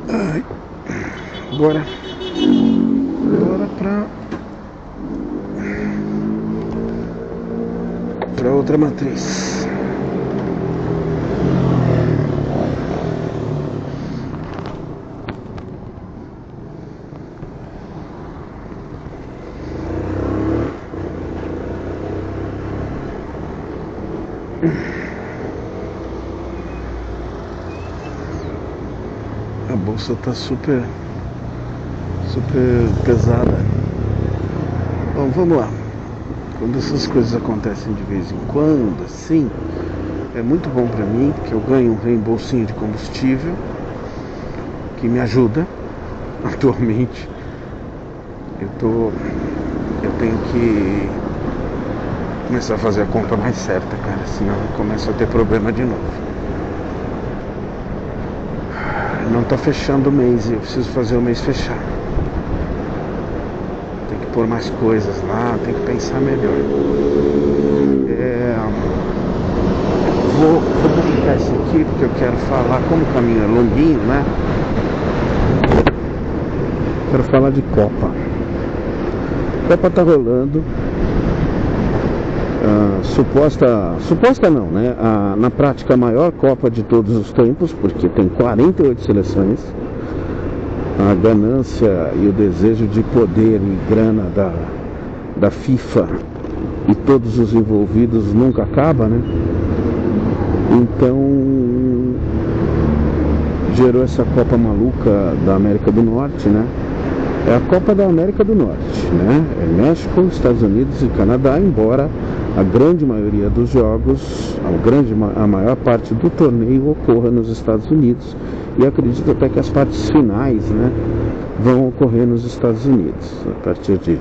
Ai, bora. Bora pra outra matriz. A bolsa tá super pesada. Bom, vamos lá. Quando essas coisas acontecem de vez em quando, assim, é muito bom pra mim, porque eu ganho um reembolsinho de combustível que me ajuda. Atualmente eu tenho que começar a fazer a conta mais certa, cara, senão eu começo a ter problema de novo. Não tá fechando o mês e eu preciso fazer o mês fechar. Tem que pôr mais coisas lá, tem que pensar melhor. Vou publicar isso aqui porque eu quero falar, como o caminho é longuinho, né? Quero falar de Copa. Copa tá rolando. Suposta não, né? Na prática a maior Copa de todos os tempos, porque tem 48 seleções. A ganância e o desejo de poder e grana da FIFA e todos os envolvidos nunca acaba, né? Então gerou essa Copa maluca da América do Norte, né? É a Copa da América do Norte, né? É México, Estados Unidos e Canadá, embora a grande maioria dos jogos, a maior parte do torneio ocorra nos Estados Unidos, e acredito até que as partes finais, né, vão ocorrer nos Estados Unidos. A partir de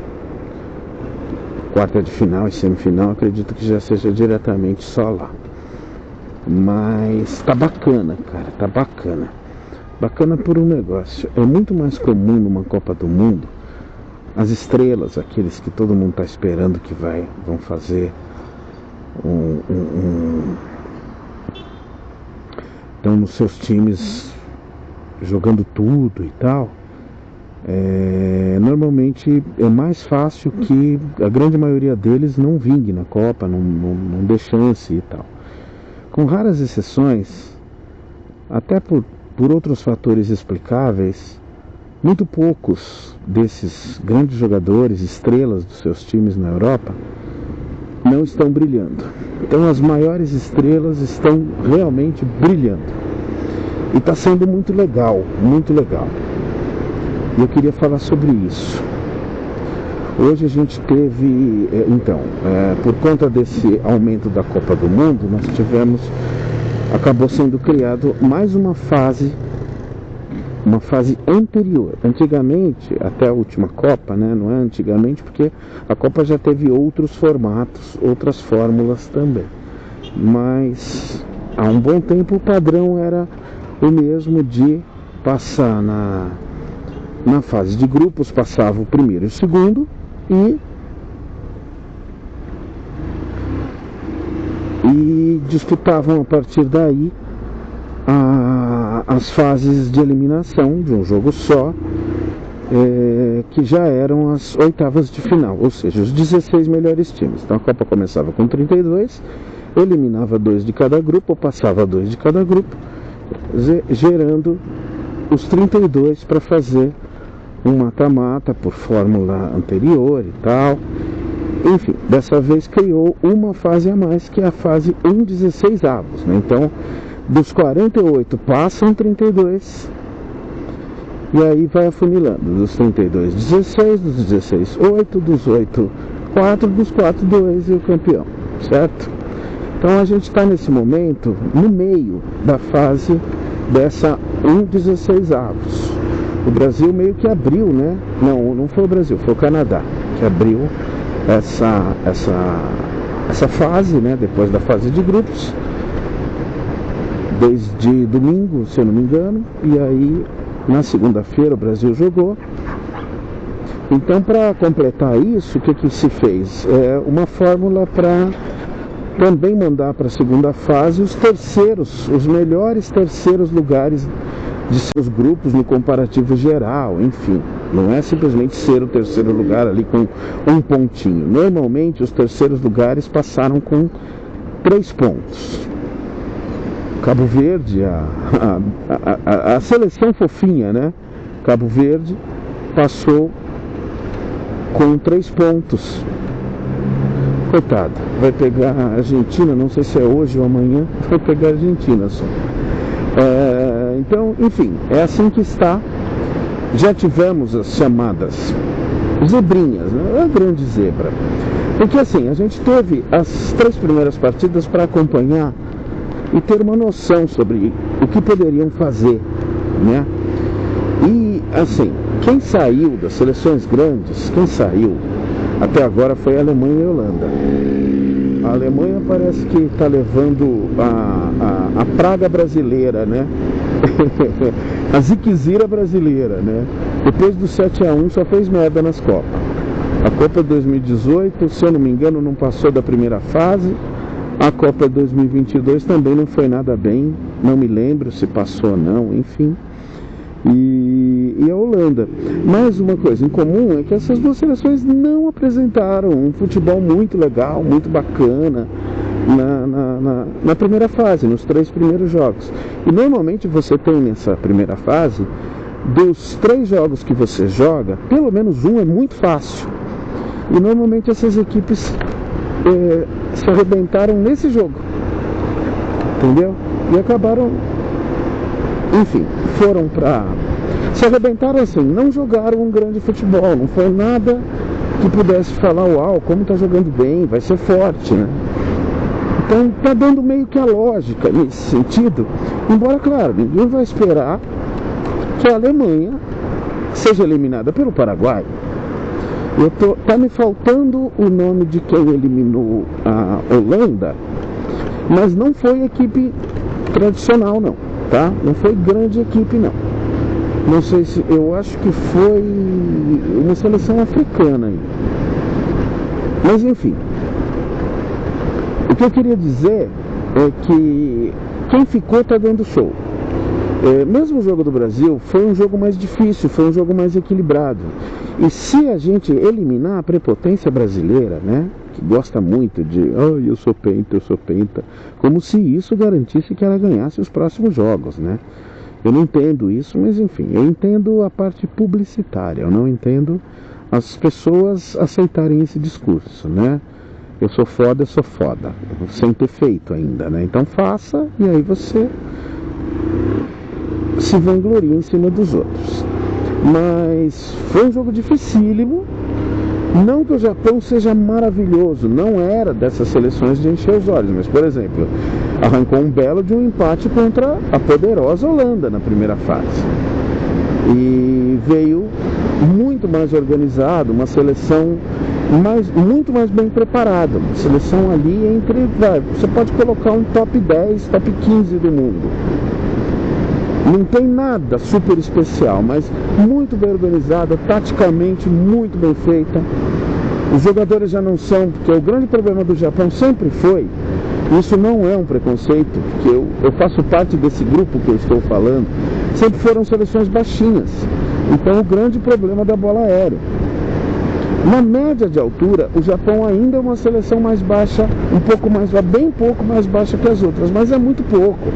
quarta de final e semifinal, acredito que já seja diretamente só lá. Mas tá bacana, cara, tá bacana. Bacana por um negócio. É muito mais comum numa Copa do Mundo as estrelas, aqueles que todo mundo está esperando que vão fazer estão nos seus times jogando tudo e tal. Normalmente é mais fácil que a grande maioria deles não vingue na Copa, não dê chance e tal. Com raras exceções, até por outros fatores explicáveis, muito poucos desses grandes jogadores, estrelas dos seus times na Europa, não estão brilhando. Então as maiores estrelas estão realmente brilhando. E está sendo muito legal, muito legal. E eu queria falar sobre isso. Hoje a gente teve, por conta desse aumento da Copa do Mundo, acabou sendo criado mais uma fase anterior. Antigamente, até a última Copa, né? Não é antigamente, porque a Copa já teve outros formatos, outras fórmulas também. Mas há um bom tempo o padrão era o mesmo, de passar na fase de grupos, passava o primeiro e o segundo, e disputavam a partir daí as fases de eliminação de um jogo só, que já eram as oitavas de final, ou seja, os 16 melhores times. Então a Copa começava com 32, eliminava 2 de cada grupo, ou passava 2 de cada grupo, gerando os 32 para fazer um mata-mata por fórmula anterior e tal. Enfim, dessa vez criou uma fase a mais, que é a fase 1/16avos, né? Então, dos 48 passam 32, e aí vai afunilando. Dos 32, 16, dos 16, 8, dos 8, 4, dos 4, 2 e o campeão, certo? Então a gente está nesse momento no meio da fase dessa 1/16avos. O Brasil meio que abriu, né? Não foi o Brasil, foi o Canadá que abriu essa fase, né? Depois da fase de grupos, desde domingo, se eu não me engano, e aí na segunda-feira o Brasil jogou. Então, para completar isso, o que se fez? Uma fórmula para também mandar para a segunda fase os melhores terceiros lugares de seus grupos no comparativo geral, enfim. Não é simplesmente ser o terceiro lugar ali com um pontinho. Normalmente os terceiros lugares passaram com 3 pontos. Cabo Verde, a seleção fofinha, né? Cabo Verde passou com 3 pontos. Coitado, vai pegar a Argentina, não sei se é hoje ou amanhã, vai pegar a Argentina só. Então, enfim, é assim que está. Já tivemos as chamadas zebrinhas, né? A grande zebra. Porque assim, a gente teve as 3 primeiras partidas para acompanhar e ter uma noção sobre o que poderiam fazer, né? E assim, quem saiu das seleções grandes, quem saiu até agora foi a Alemanha e a Holanda. A Alemanha parece que está levando a praga brasileira, né? A ziquezira brasileira, né? Depois do 7-1 só fez merda nas Copas. A Copa de 2018, se eu não me engano, não passou da primeira fase. A Copa de 2022 também não foi nada bem. Não me lembro se passou ou não, enfim. E a Holanda. Mais uma coisa em comum é que essas 2 seleções não apresentaram um futebol muito legal, muito bacana na primeira fase, nos 3 primeiros jogos. E normalmente você tem nessa primeira fase, dos 3 jogos que você joga, pelo menos um é muito fácil. E normalmente essas equipes se arrebentaram nesse jogo, entendeu? E acabaram, enfim, foram pra... se arrebentaram assim, não jogaram um grande futebol, não foi nada que pudesse falar, uau, como tá jogando bem, vai ser forte, né? Então tá dando meio que a lógica nesse sentido, embora, claro, ninguém vai esperar que a Alemanha seja eliminada pelo Paraguai. Tá me faltando o nome de quem eliminou a Holanda, mas não foi equipe tradicional não, tá? Não foi grande equipe não. Não sei se, eu acho que foi uma seleção africana aí. Mas enfim, o que eu queria dizer é que quem ficou tá dando show. Mesmo o jogo do Brasil foi um jogo mais difícil, foi um jogo mais equilibrado. E se a gente eliminar a prepotência brasileira, né, que gosta muito de eu sou penta, como se isso garantisse que ela ganhasse os próximos jogos, né? Eu não entendo isso, mas enfim, eu entendo a parte publicitária, eu não entendo as pessoas aceitarem esse discurso, né? Eu sou foda, sem ter feito ainda, né? Então faça e aí você se vangloria em cima dos outros. Mas foi um jogo dificílimo. Não que o Japão seja maravilhoso, não era dessas seleções de encher os olhos, mas, por exemplo, arrancou um belo de um empate contra a poderosa Holanda na primeira fase. E veio muito mais organizado, uma seleção muito mais bem preparada, uma seleção ali entre, você pode colocar um top 10, top 15 do mundo. Não tem nada super especial, mas muito bem organizada, taticamente muito bem feita. Os jogadores já não são, porque o grande problema do Japão sempre foi, isso não é um preconceito, porque eu faço parte desse grupo que eu estou falando, sempre foram seleções baixinhas. Então o grande problema da bola aérea. Na média de altura, o Japão ainda é uma seleção mais baixa, bem pouco mais baixa que as outras, mas é muito pouco.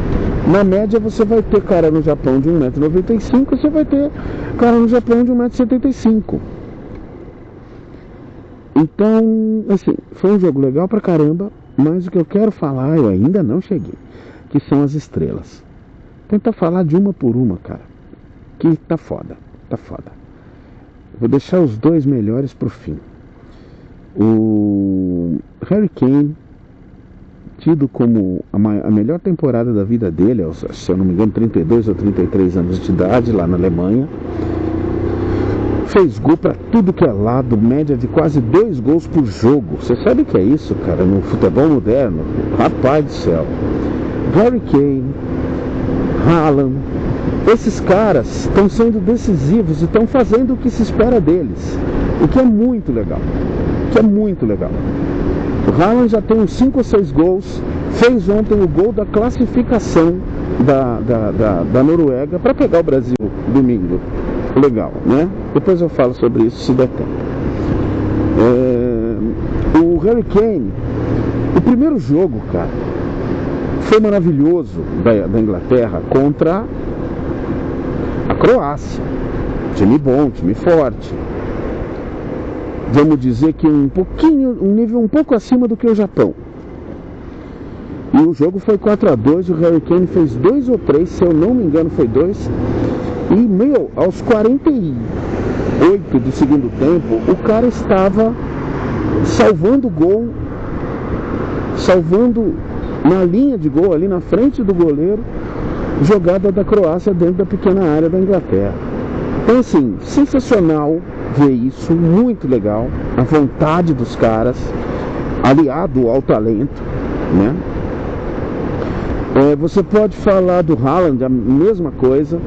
Na média você vai ter cara no Japão de 1,95 m, você vai ter cara no Japão de 1,75 m. Então, assim, foi um jogo legal pra caramba, mas o que eu quero falar, eu ainda não cheguei, que são as estrelas. Tenta falar de uma por uma, cara, que tá foda. Vou deixar os 2 melhores pro fim. O Harry Kane, tido como a melhor temporada da vida dele, se eu não me engano 32 ou 33 anos de idade, lá na Alemanha, fez gol pra tudo que é lado, média de quase 2 gols por jogo. Você sabe o que é isso, cara, no futebol moderno? Rapaz do céu. Harry Kane, Haaland, esses caras estão sendo decisivos e estão fazendo o que se espera deles, o que é muito legal, O Haaland já tem uns 5 ou 6 gols, fez ontem o gol da classificação da Noruega para pegar o Brasil domingo. Legal, né? Depois eu falo sobre isso se der tempo. O Harry Kane, o primeiro jogo, cara, foi maravilhoso da Inglaterra contra a Croácia. Time bom, time forte. Vamos dizer que um nível um pouco acima do que o Japão. E o jogo foi 4-2, o Harry Kane fez 2 ou 3, se eu não me engano foi 2. E, aos 48 do segundo tempo, o cara estava salvando o gol, salvando na linha de gol, ali na frente do goleiro, jogada da Croácia dentro da pequena área da Inglaterra. Então, assim, sensacional ver isso, muito legal, a vontade dos caras, aliado ao talento, né? Você pode falar do Haaland, a mesma coisa.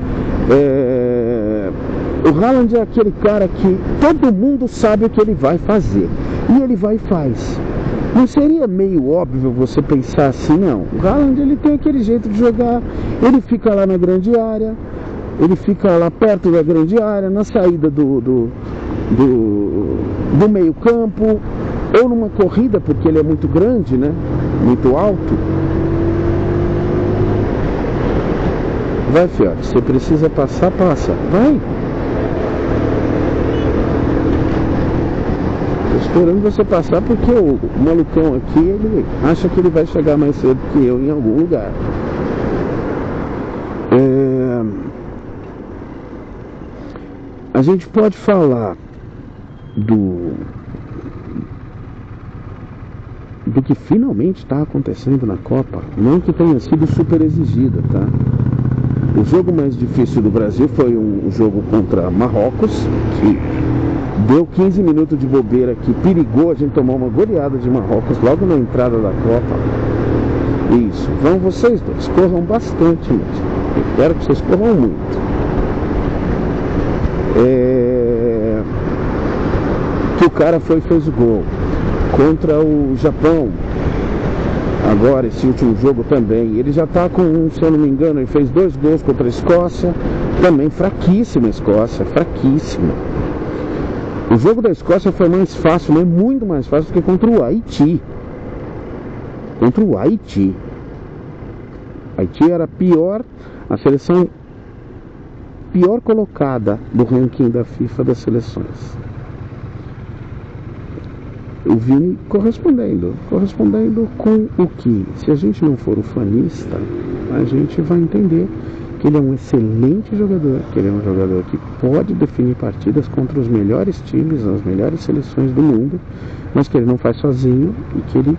O Haaland é aquele cara que todo mundo sabe o que ele vai fazer, e ele vai e faz. Não seria meio óbvio você pensar assim, não? O Haaland, ele tem aquele jeito de jogar, ele fica lá na grande área, ele fica lá perto da grande área, na saída do meio campo, ou numa corrida, porque ele é muito grande, né? Muito alto. Vai, fiote, você precisa passar, passa, vai. Tô esperando você passar porque o malucão aqui, ele acha que ele vai chegar mais cedo que eu em algum lugar. A gente pode falar do que finalmente está acontecendo na Copa, não que tenha sido super exigida, tá? O jogo mais difícil do Brasil foi um jogo contra Marrocos, que deu 15 minutos de bobeira, que perigou a gente tomar uma goleada de Marrocos logo na entrada da Copa. Isso, vão vocês dois, corram bastante mesmo. Eu quero que vocês corram muito. Que o cara fez o gol contra o Japão. Agora, esse último jogo também, ele já está com, se eu não me engano, ele fez 2 gols contra a Escócia, também fraquíssima a Escócia, fraquíssima. O jogo da Escócia foi mais fácil, mas muito mais fácil do que contra o Haiti. Contra o Haiti. Haiti era a seleção pior colocada do ranking da FIFA das seleções. O Vini correspondendo com o que, se a gente não for ufanista, a gente vai entender que ele é um excelente jogador, que ele é um jogador que pode definir partidas contra os melhores times, as melhores seleções do mundo, mas que ele não faz sozinho e que ele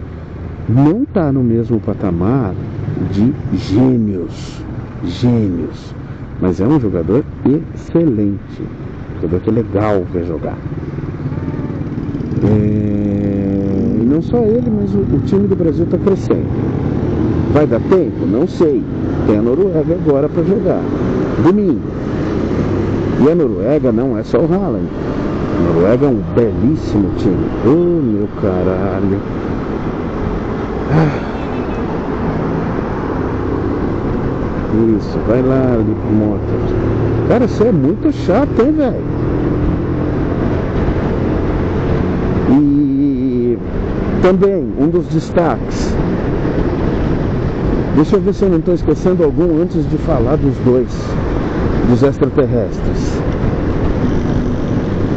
não está no mesmo patamar de gênios, mas é um jogador excelente, um jogador que é legal ver jogar. E não só ele, mas o time do Brasil está crescendo. Vai dar tempo? Não sei. Tem a Noruega agora para jogar domingo. E a Noruega não é só o Haaland. A Noruega é um belíssimo time. Oh, meu caralho. Isso, vai lá, Lipe Motors. Cara, você é muito chato, hein, velho? E também, um dos destaques. Deixa eu ver se eu não estou esquecendo algum antes de falar dos dois, dos extraterrestres.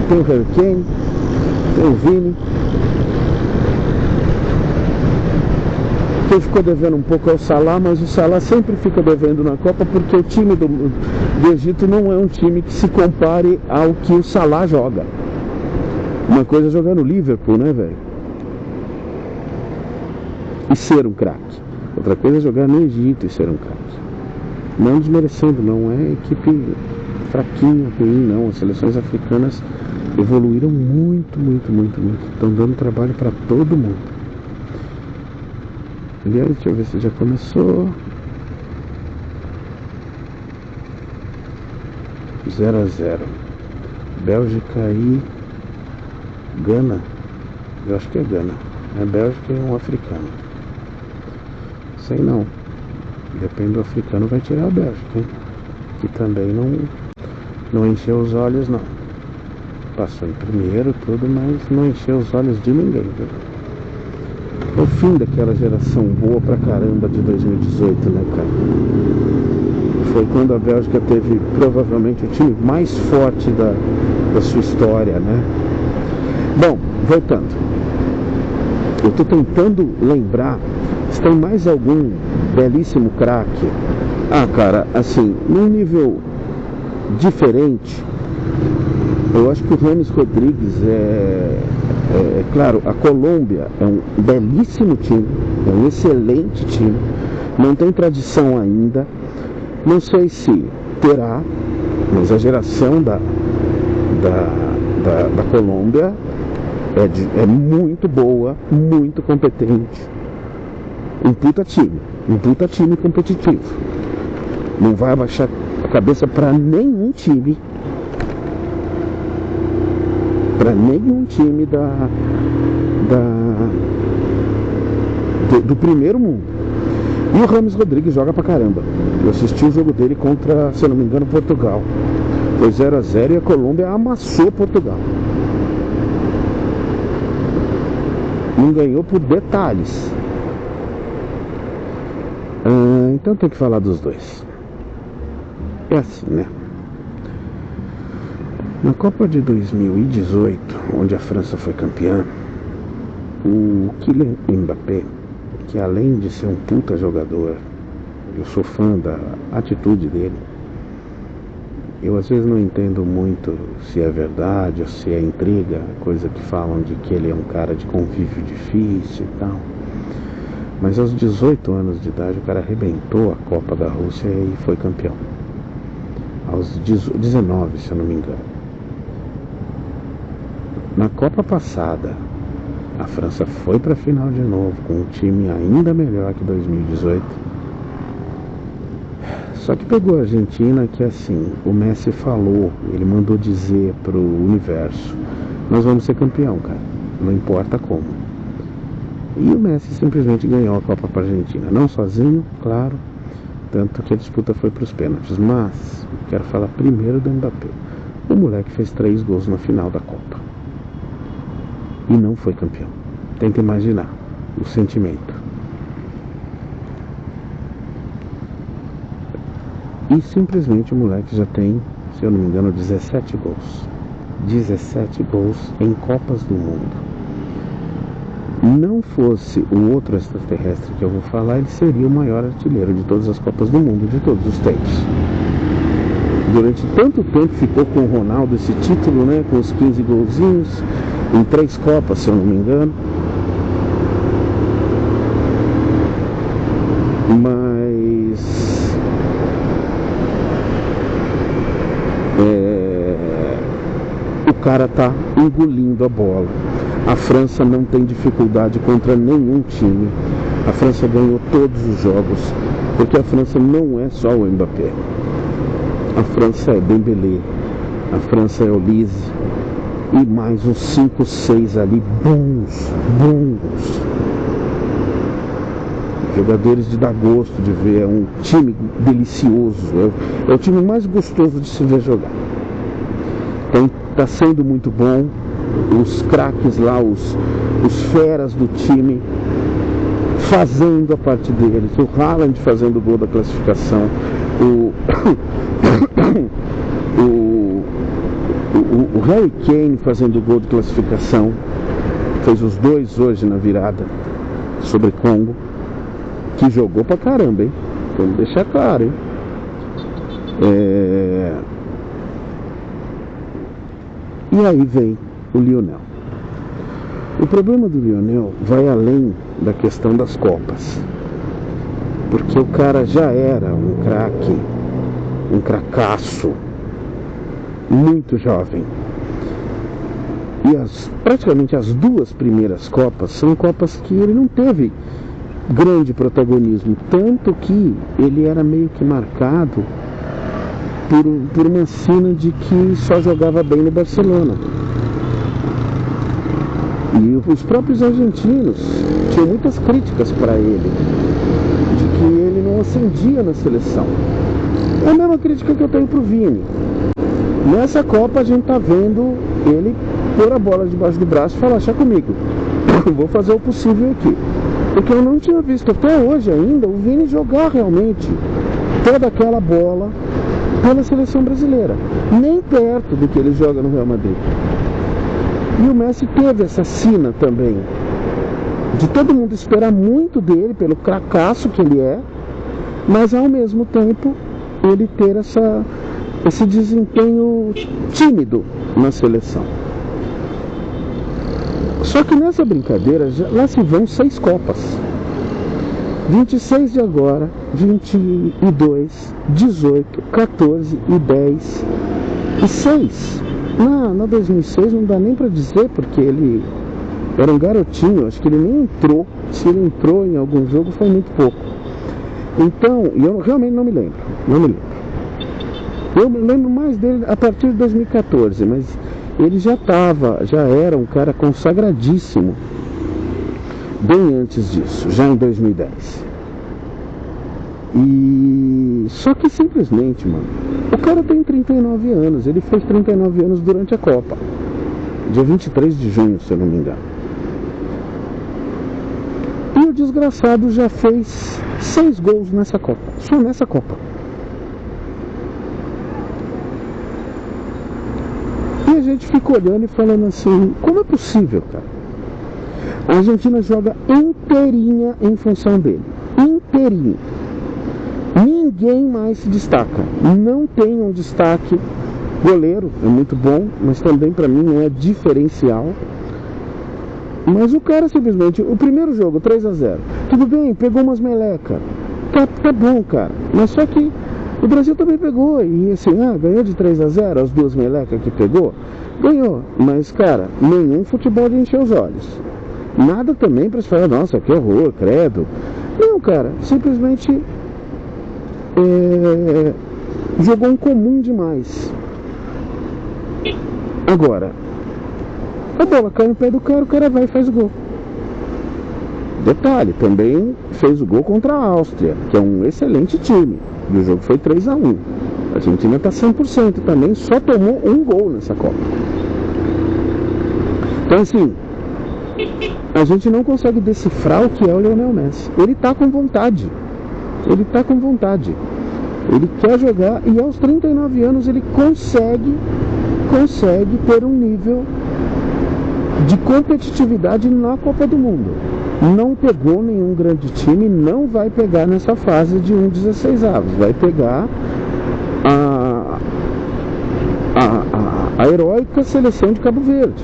Tem o Harry Kane, tem o Vini. Quem ficou devendo um pouco é o Salah, mas o Salah sempre fica devendo na Copa porque o time do Egito não é um time que se compare ao que o Salah joga. Uma coisa é jogar no Liverpool, né, velho? E ser um craque. Outra coisa é jogar no Egito e ser um craque. Não desmerecendo, não é equipe fraquinha, ruim, não. As seleções africanas evoluíram muito. Estão dando trabalho para todo mundo. Aliás, deixa eu ver se já começou. 0-0. Bélgica e Gana. Eu acho que é Gana. É Bélgica e um africano. Sei não. Depende do africano, vai tirar a Bélgica, hein? Que também não encheu os olhos, não. Passou em primeiro, tudo, mas não encheu os olhos de ninguém, viu? O fim daquela geração boa pra caramba de 2018, né, cara? Foi quando a Bélgica teve provavelmente o time mais forte da sua história, né? Bom, voltando. Eu tô tentando lembrar se tem mais algum belíssimo craque. Ah, cara, assim, num nível diferente, eu acho que o James Rodrigues claro, a Colômbia é um belíssimo time, é um excelente time, não tem tradição ainda, não sei se terá, mas a geração da Colômbia é muito boa, muito competente, um puta time competitivo, não vai abaixar a cabeça para nenhum time, do primeiro mundo. E o James Rodrigues joga pra caramba. Eu assisti o jogo dele contra, se eu não me engano, Portugal. Foi 0-0 e a Colômbia amassou Portugal. Não ganhou por detalhes. Então tem que falar dos dois. É assim, né? Na Copa de 2018, onde a França foi campeã, o Kylian Mbappé, que além de ser um puta jogador, eu sou fã da atitude dele. Eu às vezes não entendo muito se é verdade ou se é intriga, coisa que falam de que ele é um cara de convívio difícil e tal. Mas aos 18 anos de idade o cara arrebentou a Copa da Rússia e foi campeão. Aos 19, se eu não me engano. Na Copa passada, a França foi para a final de novo, com um time ainda melhor que 2018. Só que pegou a Argentina, que assim, o Messi falou, ele mandou dizer pro universo: nós vamos ser campeão, cara, não importa como. E o Messi simplesmente ganhou a Copa para a Argentina, não sozinho, claro, tanto que a disputa foi para os pênaltis. Mas quero falar primeiro do Mbappé. O moleque fez 3 gols na final da Copa e não foi campeão. Tenta imaginar o sentimento. E simplesmente o moleque já tem, se eu não me engano, 17 gols. 17 gols em Copas do Mundo. Não fosse o outro extraterrestre que eu vou falar, ele seria o maior artilheiro de todas as Copas do Mundo, de todos os tempos. Durante tanto tempo ficou com o Ronaldo esse título, né, com os 15 golzinhos, em 3 Copas, se eu não me engano. Mas o cara tá engolindo a bola. A França não tem dificuldade contra nenhum time. A França ganhou todos os jogos, porque a França não é só o Mbappé. A França é Dembélé, a França é Olise e mais uns 5, 6 ali bons. Jogadores de dar gosto de ver, é um time delicioso, é o time mais gostoso de se ver jogar. Então está sendo muito bom, os craques lá, os feras do time fazendo a parte deles, o Haaland fazendo o gol da classificação, o Harry Kane fazendo o gol de classificação, fez os 2 hoje na virada sobre Congo, que jogou pra caramba, hein? Vamos deixar claro, hein? E aí vem o Lionel. O problema do Lionel vai além da questão das Copas, porque o cara já era um craque, um cracaço, muito jovem. E praticamente as 2 primeiras Copas são Copas que ele não teve grande protagonismo, tanto que ele era meio que marcado por uma sina de que só jogava bem no Barcelona. E os próprios argentinos tinham muitas críticas para ele, de que ele não não acendia na seleção. É a mesma crítica que eu tenho pro Vini. Nessa Copa a gente tá vendo ele pôr a bola debaixo do braço e falar: "Chá comigo, eu vou fazer o possível aqui". Porque eu não tinha visto até hoje ainda o Vini jogar realmente toda aquela bola pela seleção brasileira, nem perto do que ele joga no Real Madrid. E o Messi teve essa sina também, de todo mundo esperar muito dele, pelo cracaço que ele é, mas ao mesmo tempo ele ter esse desempenho tímido na seleção. Só que nessa brincadeira, lá se vão 6 Copas. 26 de agora, 22, 18, 14 e 10 e 6. Na 2006 não dá nem pra dizer, porque ele era um garotinho, acho que ele nem entrou. Se ele entrou em algum jogo foi muito pouco. Então, eu realmente não me lembro. Eu me lembro mais dele a partir de 2014, mas ele já era um cara consagradíssimo bem antes disso, já em 2010. E só que simplesmente, mano, o cara tem 39 anos, ele fez 39 anos durante a Copa, dia 23 de junho, se eu não me engano. E o desgraçado já fez 6 gols nessa Copa, só nessa Copa. E a gente fica olhando e falando assim: como é possível, cara? A Argentina joga inteirinha em função dele. Inteirinha. Ninguém mais se destaca. Não tem um destaque. Goleiro é muito bom, mas também pra mim não é diferencial. Mas o cara simplesmente, o primeiro jogo, 3-0. Tudo bem, pegou umas meleca. Tá bom, cara. Mas só que o Brasil também pegou. E assim, ganhou de 3-0 as 2 melecas que pegou. Ganhou. Mas, cara, nenhum futebol de encher os olhos. Nada também pra se falar: nossa, que horror, credo. Não, cara, simplesmente jogou um comum demais. Agora, a bola cai no pé do cara, o cara vai e faz o gol. Detalhe, também fez o gol contra a Áustria, que é um excelente time. E o jogo foi 3-1. A Argentina tá 100% também, só tomou um gol nessa Copa. Então assim, a gente não consegue decifrar o que é o Lionel Messi. Ele tá com vontade. Ele quer jogar e aos 39 anos ele consegue ter um nível de competitividade na Copa do Mundo. Não pegou nenhum grande time, não vai pegar nessa fase de 16avos. Vai pegar a heróica seleção de Cabo Verde.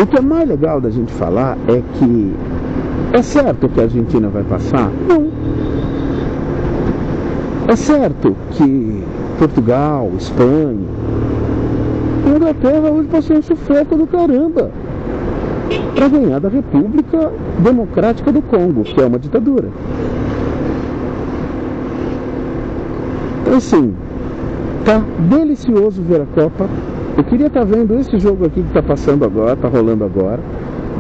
O que é mais legal da gente falar é que é certo que a Argentina vai passar? Não. É certo que Portugal, Espanha, a Inglaterra hoje passou um sufoco do caramba para ganhar da República Democrática do Congo, que é uma ditadura. Então assim, tá delicioso ver a Copa. Eu queria estar vendo esse jogo aqui que está passando agora, está rolando agora.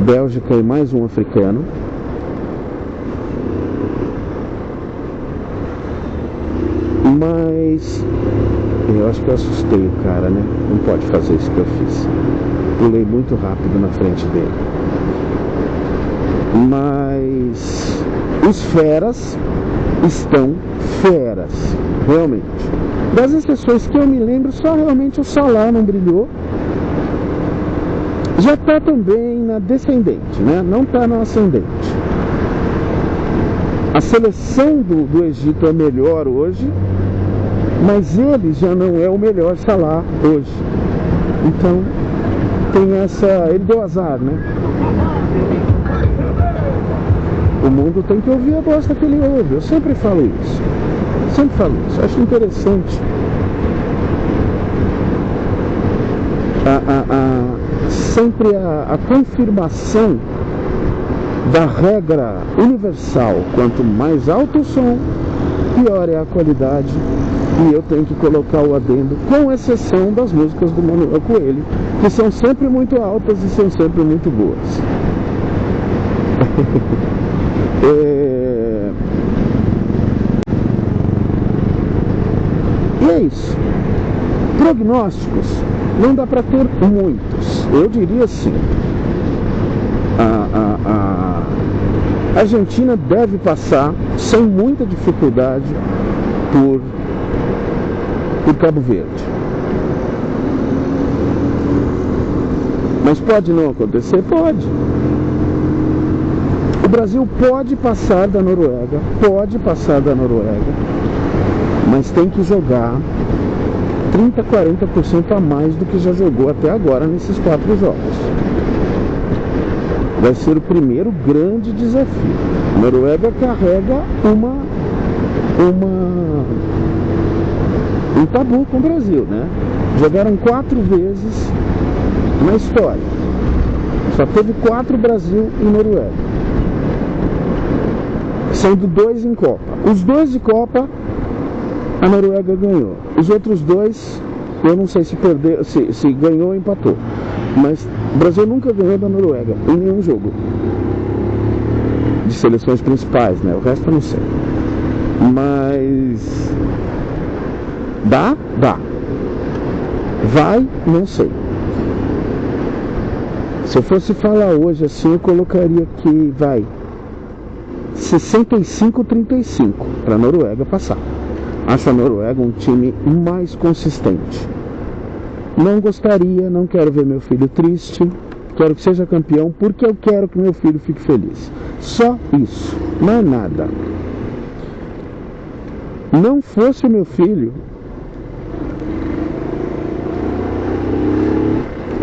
Bélgica e mais um africano. Mas eu acho que eu assustei o cara, né? Não pode fazer isso que eu fiz. Pulei muito rápido na frente dele. Mas os feras estão feras, realmente. Das exceções que eu me lembro, só realmente o Salah não brilhou. Já está também na descendente, né? Não está na ascendente. A seleção do Egito é melhor hoje, mas ele já não é o melhor Salah hoje. Então tem essa... ele deu azar, né? O mundo tem que ouvir a bosta que ele ouve. Eu sempre falo isso. Acho interessante sempre a confirmação da regra universal: quanto mais alto o som, pior é a qualidade. E eu tenho que colocar o adendo, com exceção das músicas do Manuel Coelho, que são sempre muito altas e são sempre muito boas. E é isso. Prognósticos não dá para ter muitos. Eu diria assim, a Argentina deve passar sem muita dificuldade por Cabo Verde. Mas pode não acontecer? Pode. O Brasil pode passar da Noruega, mas tem que jogar 30, 40% a mais do que já jogou até agora nesses 4 jogos. Vai ser o primeiro grande desafio. A Noruega carrega um tabu com o Brasil, né? Jogaram 4 vezes na história. Só teve 4 Brasil e Noruega, sendo 2 em Copa. Os 2 de Copa a Noruega ganhou. Os outros 2, eu não sei se perdeu, se ganhou ou empatou. Mas o Brasil nunca ganhou da Noruega em nenhum jogo de seleções principais, né? O resto eu não sei. Mas dá? Dá. Vai? Não sei. Se eu fosse falar hoje assim, eu colocaria que vai 65-35 para a Noruega passar. Acho a Noruega um time mais consistente. Não gostaria, não quero ver meu filho triste. Quero que seja campeão porque eu quero que meu filho fique feliz. Só isso, não é nada. Não fosse o meu filho,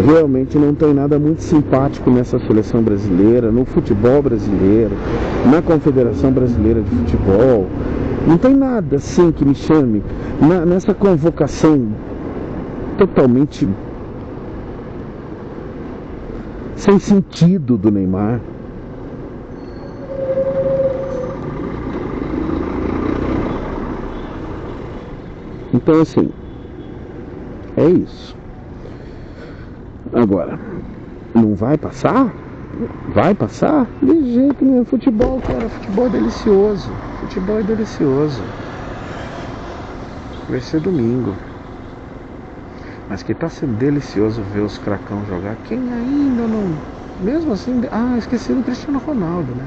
realmente não tem nada muito simpático nessa seleção brasileira, no futebol brasileiro, na Confederação Brasileira de Futebol. Não tem nada assim que me chame nessa convocação totalmente sem sentido do Neymar. Então assim, é isso. Agora, não vai passar? Vai passar? De jeito nenhum. Futebol, cara, futebol é delicioso. Futebol é delicioso. Vai ser domingo. Mas que tá sendo delicioso ver os cracão jogar. Quem ainda não... Mesmo assim... Ah, esqueci do Cristiano Ronaldo, né?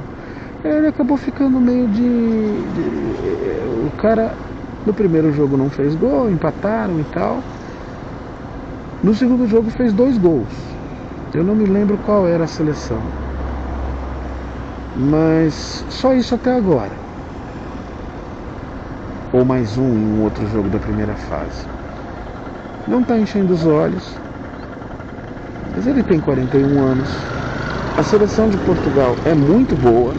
Ele acabou ficando meio o cara no primeiro jogo não fez gol, empataram e tal. No segundo jogo fez 2 gols. Eu não me lembro qual era a seleção. Mas só isso até agora. Ou mais um em um outro jogo da primeira fase. Não está enchendo os olhos. Mas ele tem 41 anos. A seleção de Portugal é muito boa.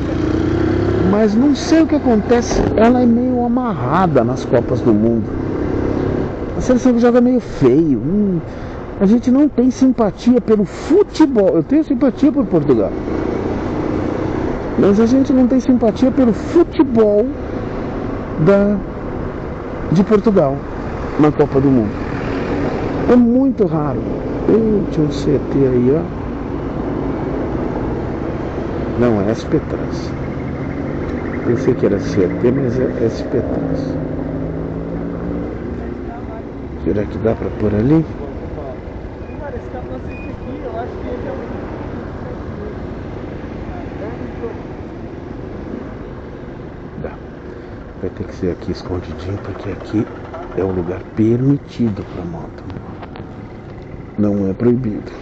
Mas não sei o que acontece. Ela é meio amarrada nas Copas do Mundo. A seleção que joga meio feio. A gente não tem simpatia pelo futebol. Eu tenho simpatia por Portugal, mas a gente não tem simpatia pelo futebol de Portugal na Copa do Mundo. É muito raro. Tinha um CT aí, ó. Não, é SP Trans. Pensei que era CT, mas é SP Trans. Será que dá pra pôr ali? Dá. Vai ter que ser aqui escondidinho, porque aqui é o lugar permitido para moto. Não é proibido.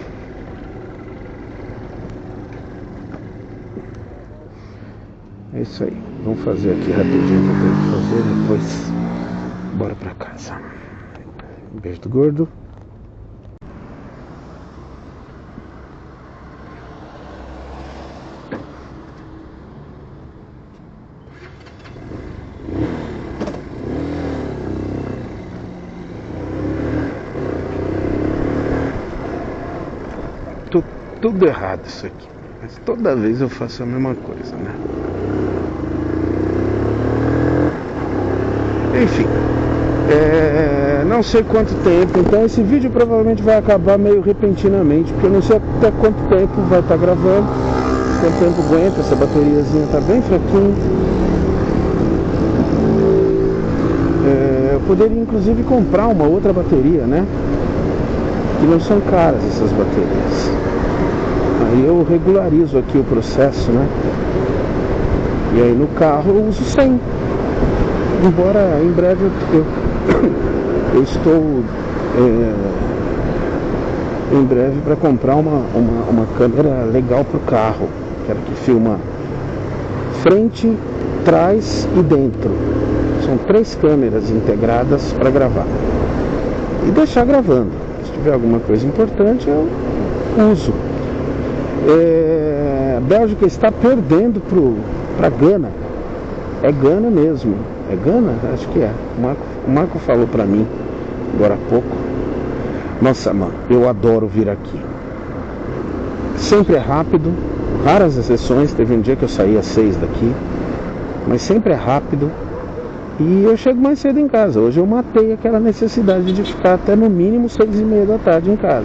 É isso aí. Vamos fazer aqui rapidinho o que eu tenho que fazer, depois bora pra casa. Um beijo do gordo. Tudo errado isso aqui, mas toda vez eu faço a mesma coisa, né? Enfim, não sei quanto tempo, então esse vídeo provavelmente vai acabar meio repentinamente, porque eu não sei até quanto tempo vai estar gravando. quanto tempo aguenta, essa bateriazinha tá bem fraquinha. Eu poderia inclusive comprar uma outra bateria, né? Que não são caras essas baterias. Aí eu regularizo aqui o processo, né? E aí no carro eu uso 100. Embora em breve eu estou em breve para comprar uma câmera legal para o carro. Quero que filma frente, trás e dentro. São 3 câmeras integradas para gravar. E deixar gravando. Se tiver alguma coisa importante eu uso. A Bélgica está perdendo para Gana. É Gana mesmo. É Gana? Acho que é. O Marco falou para mim agora há pouco. Nossa, mano, eu adoro vir aqui. Sempre é rápido. Raras exceções. Teve um dia que eu saí às 6 daqui. Mas sempre é rápido. E eu chego mais cedo em casa. Hoje eu matei aquela necessidade de ficar até no mínimo 6:30 da tarde em casa,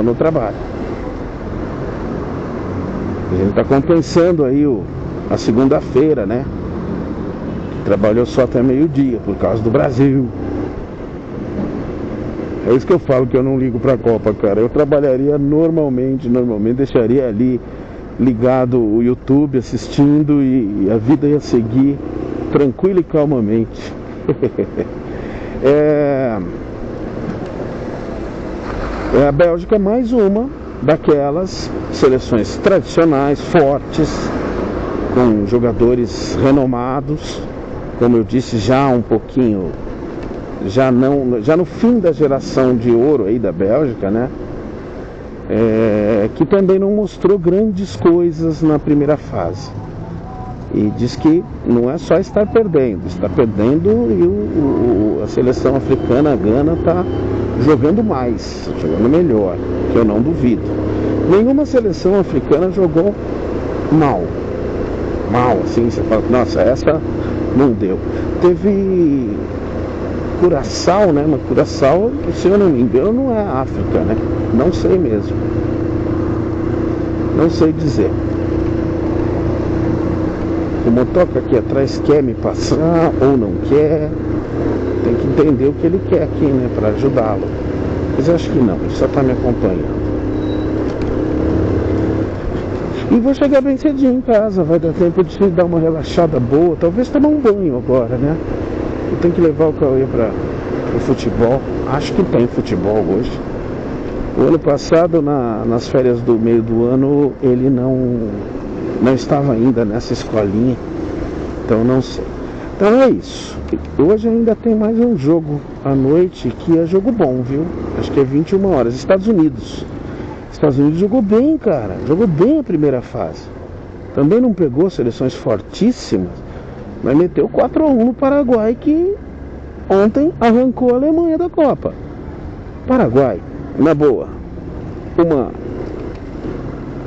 no trabalho. A gente está compensando aí a segunda-feira, né? Trabalhou só até meio-dia por causa do Brasil. É isso que eu falo, que eu não ligo pra Copa, cara. Eu trabalharia normalmente, deixaria ali ligado o YouTube assistindo e a vida ia seguir tranquila e calmamente. A Bélgica é mais uma daquelas seleções tradicionais, fortes, com jogadores renomados, como eu disse, já um pouquinho, já no fim da geração de ouro aí da Bélgica, né? Que também não mostrou grandes coisas na primeira fase. E diz que não é só estar perdendo, está perdendo e a seleção africana, a Gana, está jogando mais, jogando melhor, que eu não duvido. Nenhuma seleção africana jogou mal, assim, você fala, nossa, essa não deu. Teve Curaçao, né? Mas Curaçao, se eu não me engano, não é África, né? Não sei mesmo. Não sei dizer. O motoca aqui atrás quer me passar ou não quer. Tem que entender o que ele quer aqui, né? Para ajudá-lo. Mas eu acho que não, ele só está me acompanhando. E vou chegar bem cedinho em casa, vai dar tempo de dar uma relaxada boa, talvez tomar um banho agora, né? Eu tenho que levar o Cauê para o futebol, acho que tem futebol hoje. O ano passado, nas férias do meio do ano, ele não estava ainda nessa escolinha, então não sei. Então é isso. Hoje ainda tem mais um jogo à noite que é jogo bom, viu? Acho que é 21 horas, Estados Unidos. Estados Unidos jogou bem, cara. Jogou bem a primeira fase. Também não pegou seleções fortíssimas, mas meteu 4-1 no Paraguai, que ontem arrancou a Alemanha da Copa. Paraguai, na boa, uma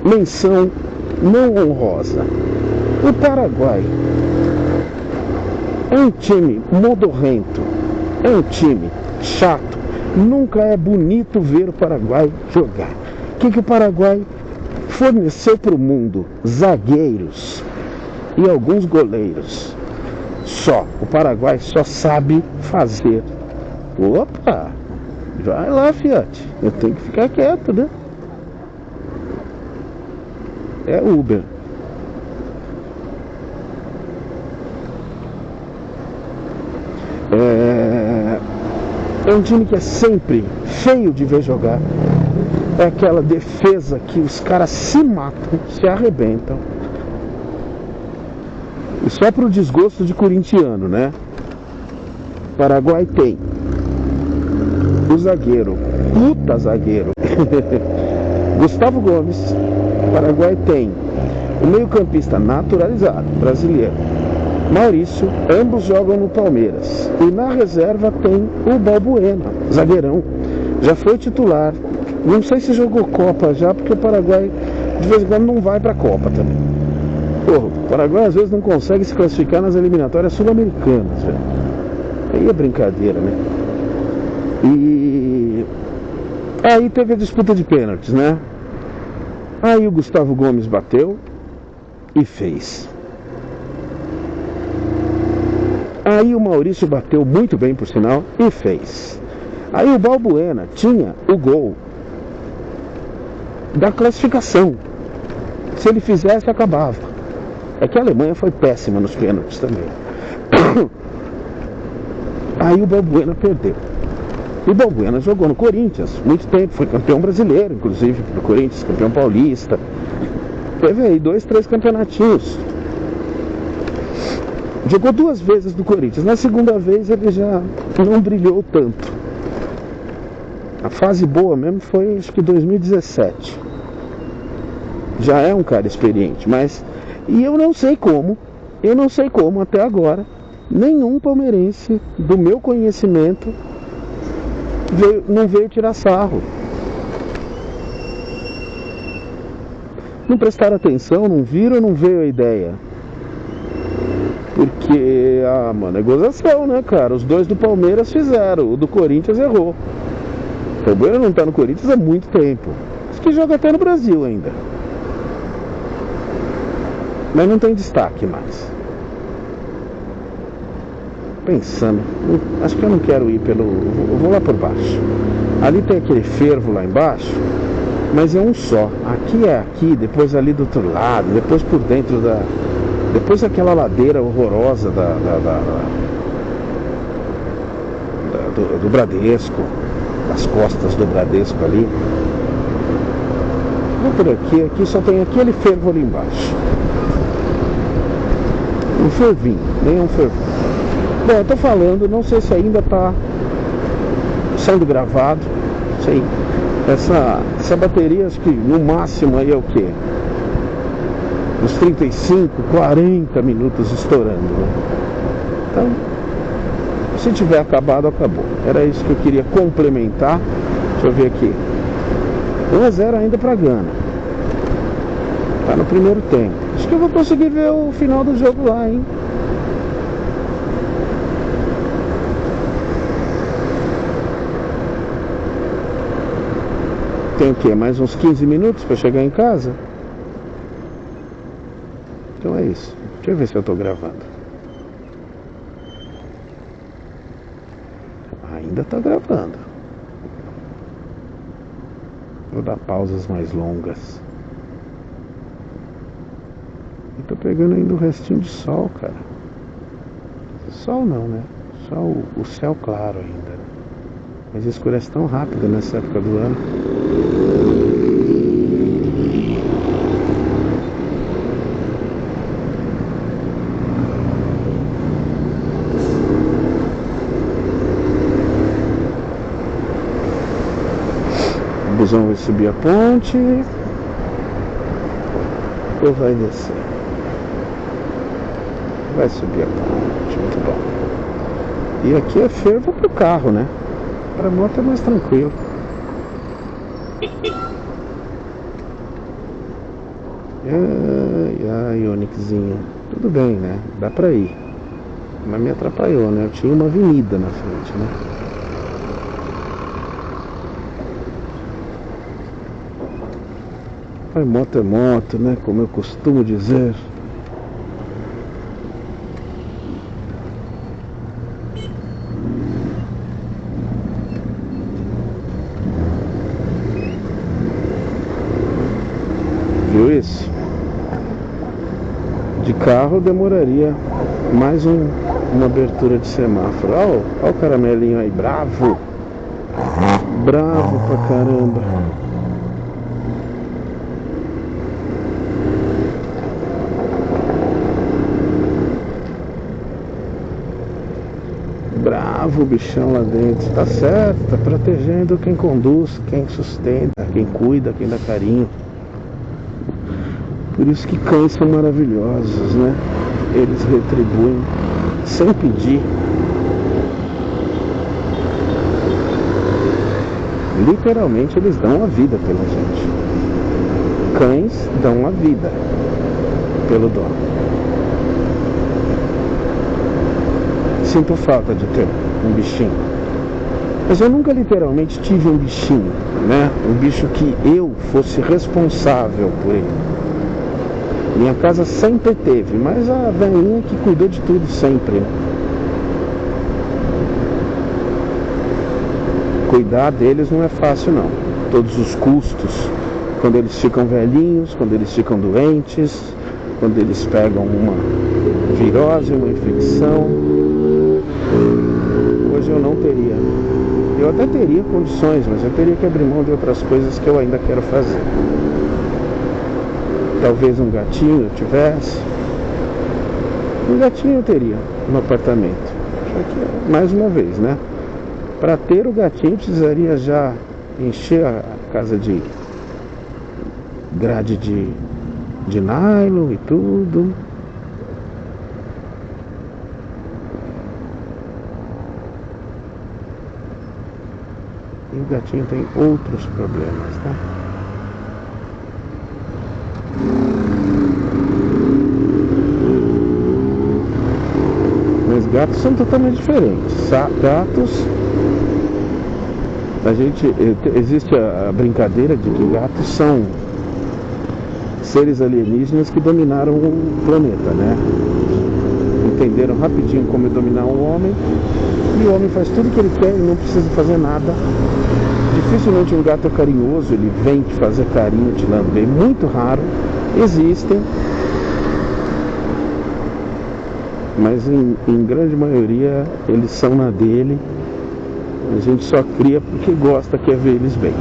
menção não honrosa. O Paraguai é um time modorrento, é um time chato. Nunca é bonito ver o Paraguai jogar. O que o Paraguai forneceu para o mundo? Zagueiros e alguns goleiros. Só. O Paraguai só sabe fazer. Opa! Vai lá, fiote. Eu tenho que ficar quieto, né? É Uber. É um time que é sempre feio de ver jogar. É aquela defesa que os caras se matam, se arrebentam. E só pro desgosto de corintiano, né? Paraguai tem o zagueiro, puta zagueiro, Gustavo Gomes. Paraguai tem o meio-campista naturalizado, brasileiro, Maurício. Ambos jogam no Palmeiras. E na reserva tem o Balbuena, zagueirão. Já foi titular. Não sei se jogou Copa já, porque o Paraguai de vez em quando não vai pra Copa também. Porra, o Paraguai às vezes não consegue se classificar nas eliminatórias sul-americanas, velho. Aí é brincadeira, né? E aí teve a disputa de pênaltis, né? Aí o Gustavo Gomes bateu, e fez. Aí o Maurício bateu muito bem, por sinal, e fez. Aí o Balbuena tinha o gol da classificação. Se ele fizesse, acabava. É que a Alemanha foi péssima nos pênaltis também. Aí o Balbuena perdeu. E o Balbuena jogou no Corinthians muito tempo, foi campeão brasileiro, inclusive, pro Corinthians, campeão paulista. Teve aí 2, 3 campeonatinhos. Jogou 2 vezes no Corinthians. Na segunda vez ele já não brilhou tanto. A fase boa mesmo foi, acho que 2017. Já é um cara experiente, mas... E eu não sei como até agora, nenhum palmeirense do meu conhecimento não veio tirar sarro. Não prestaram atenção, não viram, não veio a ideia. Porque, mano, é gozação, né, cara? Os 2 do Palmeiras fizeram, o do Corinthians errou. O Palmeiras não tá no Corinthians há muito tempo. Diz que joga até no Brasil ainda. Mas não tem destaque mais. Pensando, acho que eu não quero ir pelo... Eu vou lá por baixo. Ali tem aquele fervo lá embaixo, mas é um só. Aqui é aqui, depois ali do outro lado, depois por dentro da... Depois aquela ladeira horrorosa do Bradesco, das costas do Bradesco ali. Vou por aqui só tem aquele fervo ali embaixo. Um fervinho, nem um fervinho. Bom, eu tô falando, não sei se ainda tá sendo gravado, sei. Essa bateria, acho que no máximo aí é o quê? Uns 35, 40 minutos estourando, né? Então, se tiver acabado, acabou. Era isso que eu queria complementar. Deixa eu ver aqui. 1-0 ainda pra Gana. Tá no primeiro tempo. Acho que eu vou conseguir ver o final do jogo lá, hein? Tem o quê? Mais uns 15 minutos pra chegar em casa? Então é isso. Deixa eu ver se eu tô gravando. Ainda tá gravando. Vou dar pausas mais longas. Eu tô pegando ainda o restinho de sol, cara. Sol não, né? Só o céu claro ainda. Mas escurece tão rápido nessa época do ano. O busão vai subir a ponte ou vai descer? Vai subir a ponte, muito bom. E aqui é fervo pro carro, né? Para moto é mais tranquilo. Ai, Onixzinho. Tudo bem, né? Dá pra ir. Mas me atrapalhou, né? Eu tinha uma avenida na frente, né? Ai, moto é moto, né? Como eu costumo dizer. Viu isso? De carro demoraria mais uma abertura de semáforo. Olha o caramelinho aí, bravo! Bravo pra caramba! Bravo o bichão lá dentro. Tá certo, tá protegendo quem conduz, quem sustenta, quem cuida, quem dá carinho. Por isso que cães são maravilhosos, né? Eles retribuem sem pedir. Literalmente eles dão a vida pela gente. Cães dão a vida pelo dono. Sinto falta de ter um bichinho. Mas eu nunca literalmente tive um bichinho, né? Um bicho que eu fosse responsável por ele. Minha casa sempre teve, mas a velhinha que cuidou de tudo sempre. Cuidar deles não é fácil não. Todos os custos, quando eles ficam velhinhos, quando eles ficam doentes, quando eles pegam uma virose, uma infecção. Hoje eu não teria. Eu até teria condições, mas eu teria que abrir mão de outras coisas que eu ainda quero fazer. Talvez um gatinho eu tivesse. Um gatinho eu teria no apartamento. Só que, mais uma vez, né? Para ter o gatinho precisaria já encher a casa de grade de nylon e tudo. E o gatinho tem outros problemas, tá? Mas gatos são totalmente diferentes. Gatos, existe a brincadeira de que gatos são seres alienígenas que dominaram o planeta, né? Entenderam rapidinho como dominar o homem, e o homem faz tudo que ele quer e não precisa fazer nada. Dificilmente um gato é carinhoso, ele vem te fazer carinho, te lamber, muito raro. Existem, mas em grande maioria eles são na dele. A gente só cria porque gosta, quer ver eles bem.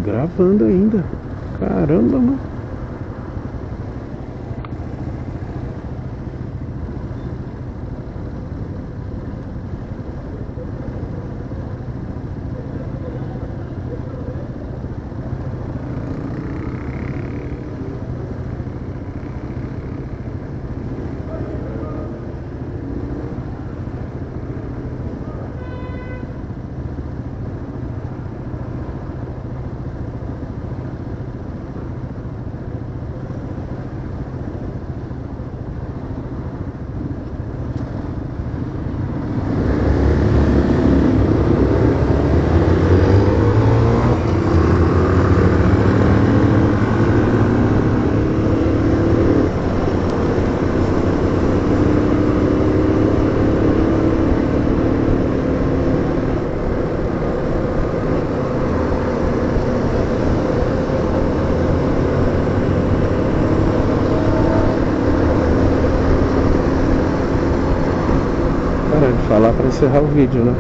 Gravando ainda. Caramba, mano. Parar de falar para encerrar o vídeo, né?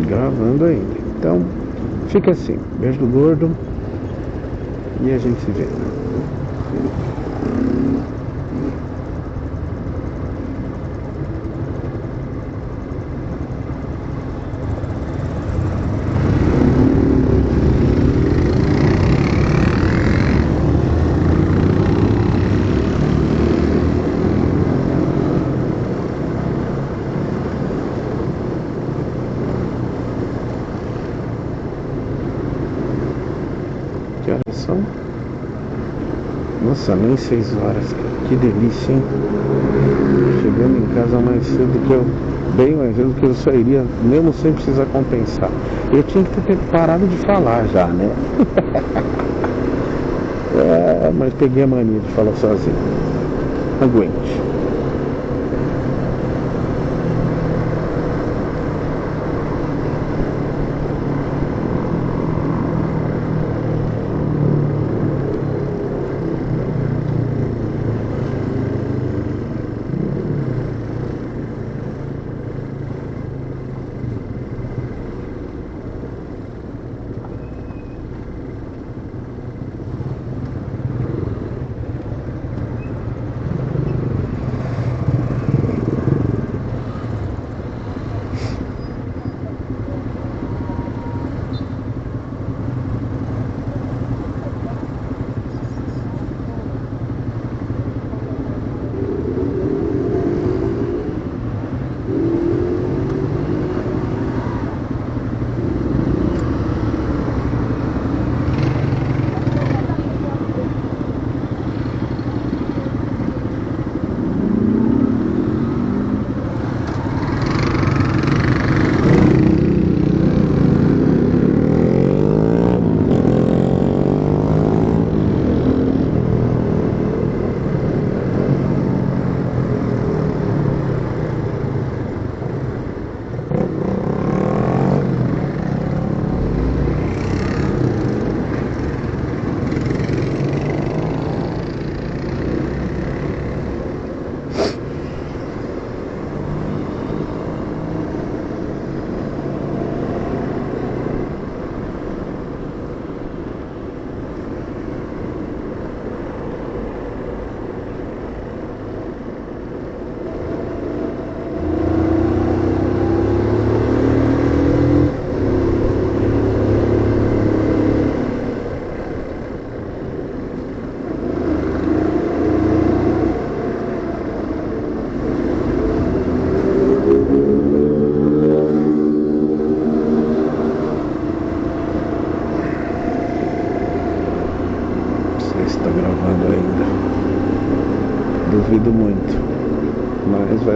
Gravando ainda. Então, fica assim. Beijo do gordo. E a gente se vê. Que horas são? Nossa, nem 6 horas, cara. Que delícia, hein? Chegando em casa mais cedo que eu... Bem mais cedo que eu sairia, mesmo sem precisar compensar. Eu tinha que ter parado de falar já, né? Mas peguei a mania de falar sozinho. Aguente.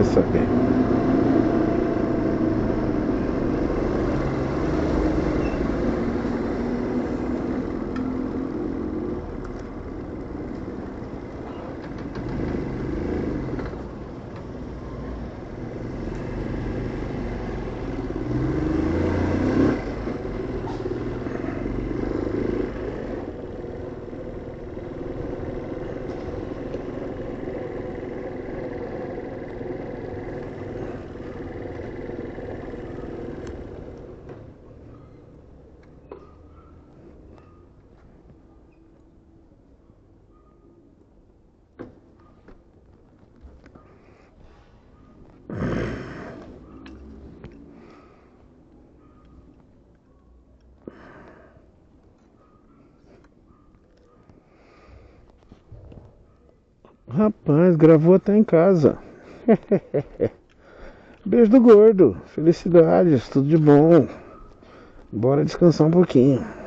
saber. Rapaz, gravou até em casa. Beijo do gordo. Felicidades, tudo de bom. Bora descansar um pouquinho.